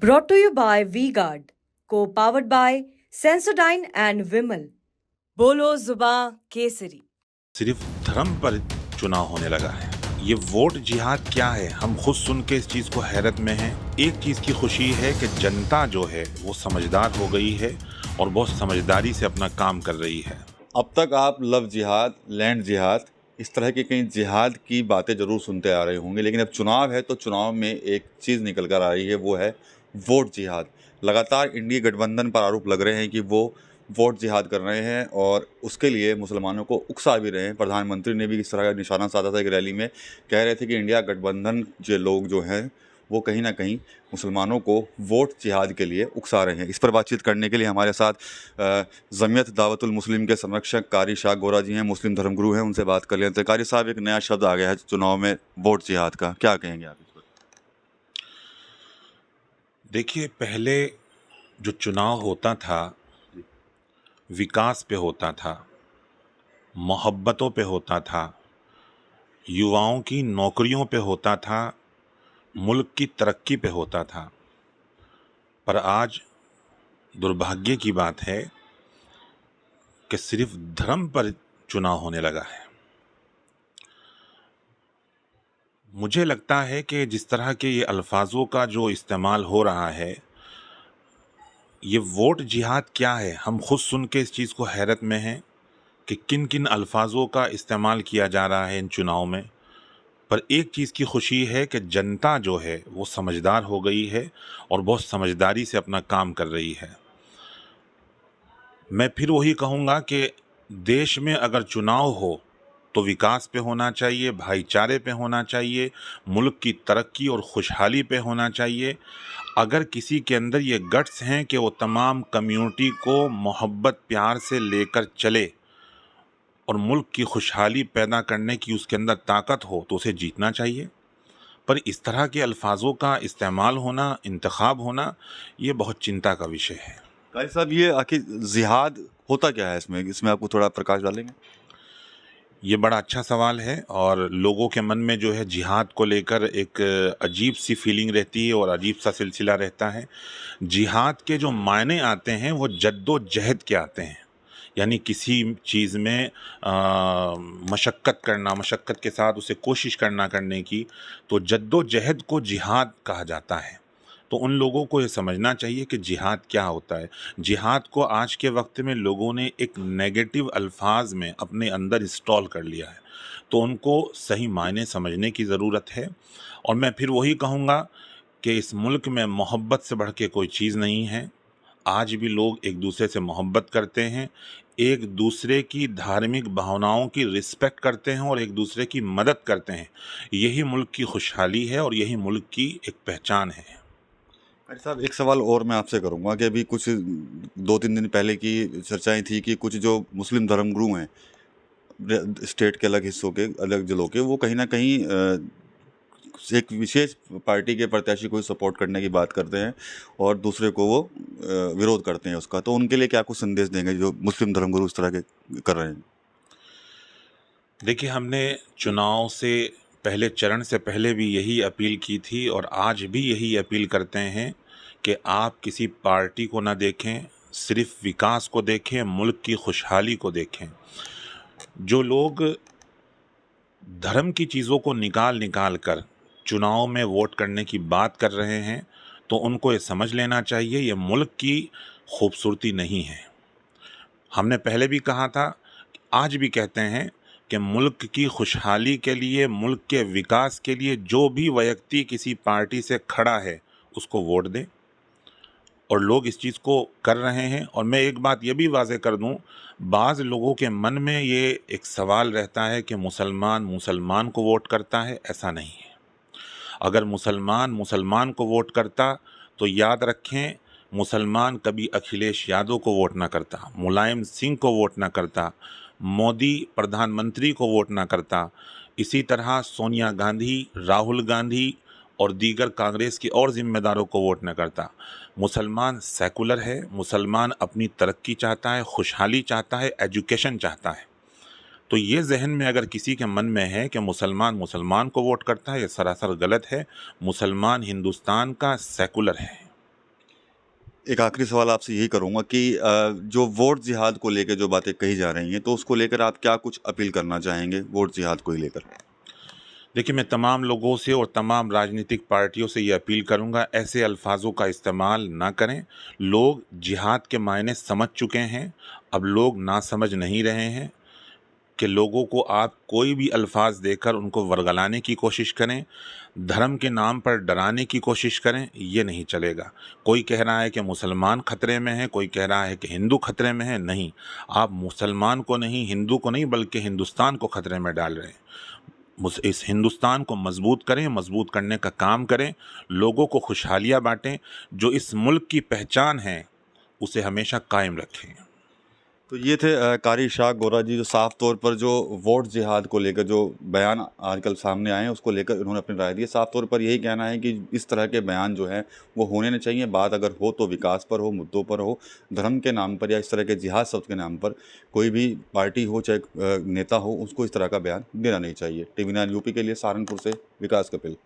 Brought to you by V-Guard, co-powered by Sensodyne and Vimal. बोलो जुबां केसरी। सिर्फ धर्म पर चुनाव होने लगा है। ये वोट जिहाद क्या है, हम खुद सुन के इस चीज को हैरत में हैं। एक चीज की खुशी है कि जनता जो है वो समझदार हो गई है और बहुत समझदारी से अपना काम कर रही है। अब तक आप लव जिहाद, लैंड जिहाद, इस तरह की कई जिहाद की बातें ज़रूर सुनते आ रहे होंगे, लेकिन अब चुनाव है तो चुनाव में एक चीज़ निकल कर आ रही है, वो है वोट जिहाद। लगातार इंडिया गठबंधन पर आरोप लग रहे हैं कि वो वोट जिहाद कर रहे हैं और उसके लिए मुसलमानों को उकसा भी रहे हैं। प्रधानमंत्री ने भी इस तरह का निशाना साधा था एक रैली में, कह रहे थे कि इंडिया गठबंधन के लोग जो हैं वो कहीं ना कहीं मुसलमानों को वोट जिहाद के लिए उकसा रहे हैं। इस पर बातचीत करने के लिए हमारे साथ जमीयत दावतुल मुस्लिम के संरक्षक कारी शाह गोरा जी हैं, मुस्लिम धर्मगुरु हैं, उनसे बात कर लेते हैं। कारी साहब, एक नया शब्द आ गया है चुनाव में, वोट जिहाद का, क्या कहेंगे आप इस पर? देखिए, पहले जो चुनाव होता था विकास पे होता था, मोहब्बतों पे होता था, युवाओं की नौकरियों पे होता था, मुल्क की तरक्की पे होता था। पर आज दुर्भाग्य की बात है कि सिर्फ धर्म पर चुनाव होने लगा है। मुझे लगता है कि जिस तरह के ये अल्फाजों का जो इस्तेमाल हो रहा है, ये वोट जिहाद क्या है, हम खुद सुन के इस चीज़ को हैरत में हैं कि किन किन अल्फाजों का इस्तेमाल किया जा रहा है इन चुनाव में। पर एक चीज़ की खुशी है कि जनता जो है वो समझदार हो गई है और बहुत समझदारी से अपना काम कर रही है। मैं फिर वही कहूँगा कि देश में अगर चुनाव हो तो विकास पे होना चाहिए, भाईचारे पे होना चाहिए, मुल्क की तरक्की और खुशहाली पे होना चाहिए। अगर किसी के अंदर ये गट्स हैं कि वो तमाम कम्युनिटी को मोहब्बत प्यार से लेकर चले और मुल्क की खुशहाली पैदा करने की उसके अंदर ताकत हो, तो उसे जीतना चाहिए। पर इस तरह के अल्फाजों का इस्तेमाल होना, इंतखाब होना, ये बहुत चिंता का विषय है। कारी साहब, ये आखिर जिहाद होता क्या है? इसमें आपको थोड़ा प्रकाश डालेंगे? ये बड़ा अच्छा सवाल है और लोगों के मन में जो है जिहाद को लेकर एक अजीब सी फीलिंग रहती है और अजीब सा सिलसिला रहता है। जिहाद के जो मायने आते हैं वो जद्दोजहद के आते हैं, यानी किसी चीज़ में मशक्क़त करना, मशक्क़त के साथ उसे कोशिश करने की, तो जद्दोजहद को जिहाद कहा जाता है। तो उन लोगों को ये समझना चाहिए कि जिहाद क्या होता है। जिहाद को आज के वक्त में लोगों ने एक नेगेटिव अल्फाज में अपने अंदर इंस्टॉल कर लिया है, तो उनको सही मायने समझने की ज़रूरत है। और मैं फिर वही कहूँगा कि इस मुल्क में मोहब्बत से बढ़ के कोई चीज़ नहीं है। आज भी लोग एक दूसरे से मोहब्बत करते हैं, एक दूसरे की धार्मिक भावनाओं की रिस्पेक्ट करते हैं और एक दूसरे की मदद करते हैं। यही मुल्क की खुशहाली है और यही मुल्क की एक पहचान है। कारी साहब, एक सवाल और मैं आपसे करूंगा कि अभी कुछ 2-3 दिन पहले की चर्चाएं थी कि कुछ जो मुस्लिम धर्मगुरु हैं स्टेट के अलग हिस्सों के, अलग जिलों के, वो कहीं ना कहीं एक विशेष पार्टी के प्रत्याशी को सपोर्ट करने की बात करते हैं और दूसरे को वो विरोध करते हैं उसका। तो उनके लिए क्या कुछ संदेश देंगे जो मुस्लिम धर्मगुरु इस तरह के कर रहे हैं? देखिए, हमने चुनाव से पहले, चरण से पहले भी यही अपील की थी और आज भी यही अपील करते हैं कि आप किसी पार्टी को ना देखें, सिर्फ विकास को देखें, मुल्क की खुशहाली को देखें। जो लोग धर्म की चीज़ों को निकाल कर चुनाव में वोट करने की बात कर रहे हैं, तो उनको ये समझ लेना चाहिए ये मुल्क की खूबसूरती नहीं है। हमने पहले भी कहा था, आज भी कहते हैं कि मुल्क की खुशहाली के लिए, मुल्क के विकास के लिए जो भी व्यक्ति किसी पार्टी से खड़ा है उसको वोट दें, और लोग इस चीज़ को कर रहे हैं। और मैं एक बात ये भी वाज़ेह कर दूं, बाज़ लोगों के मन में ये एक सवाल रहता है कि मुसलमान को वोट करता है। ऐसा नहीं है। अगर मुसलमान को वोट करता तो याद रखें, मुसलमान कभी अखिलेश यादव को वोट ना करता, मुलायम सिंह को वोट ना करता, मोदी प्रधानमंत्री को वोट ना करता, इसी तरह सोनिया गांधी, राहुल गांधी और दीगर कांग्रेस के और जिम्मेदारों को वोट न करता। मुसलमान सेकुलर है, मुसलमान अपनी तरक्की चाहता है, खुशहाली चाहता है, एजुकेशन चाहता है। तो ये जहन में अगर किसी के मन में है कि मुसलमान को वोट करता है, ये सरासर गलत है। मुसलमान हिंदुस्तान का सेकुलर है। एक आखिरी सवाल आपसे यही करूँगा कि जो वोट जिहाद को लेकर जो बातें कही जा रही हैं, तो उसको लेकर आप क्या कुछ अपील करना चाहेंगे वोट जिहाद को ही लेकर? देखिए, मैं तमाम लोगों से और तमाम राजनीतिक पार्टियों से ये अपील करूंगा, ऐसे अल्फाजों का इस्तेमाल ना करें। लोग जिहाद के मायने समझ चुके हैं, अब लोग नासमझ नहीं रहे हैं कि लोगों को आप कोई भी अल्फाज देकर उनको वर्गलाने की कोशिश करें, धर्म के नाम पर डराने की कोशिश करें, ये नहीं चलेगा। कोई कह रहा है कि मुसलमान खतरे में है, कोई कह रहा है कि हिंदू खतरे में है, नहीं। आप मुसलमान को नहीं, हिंदू को नहीं, बल्कि हिंदुस्तान को खतरे में डाल रहे हैं। इस हिंदुस्तान को मजबूत करें, मजबूत करने का काम करें, लोगों को खुशहालियाँ बांटें, जो इस मुल्क की पहचान है उसे हमेशा कायम रखें। तो ये थे कारी इशराक गोरा जी, जो साफ तौर पर जो वोट जिहाद को लेकर जो बयान आजकल सामने आए हैं उसको लेकर उन्होंने अपनी राय दी। साफ तौर पर यही कहना है कि इस तरह के बयान जो हैं वो होने नहीं चाहिए। बात अगर हो तो विकास पर हो, मुद्दों पर हो, धर्म के नाम पर या इस तरह के जिहाद शब्द के नाम पर कोई भी पार्टी हो चाहे नेता हो, उसको इस तरह का बयान देना नहीं चाहिए। TV9 यूपी के लिए सहारनपुर से विकास कपिल।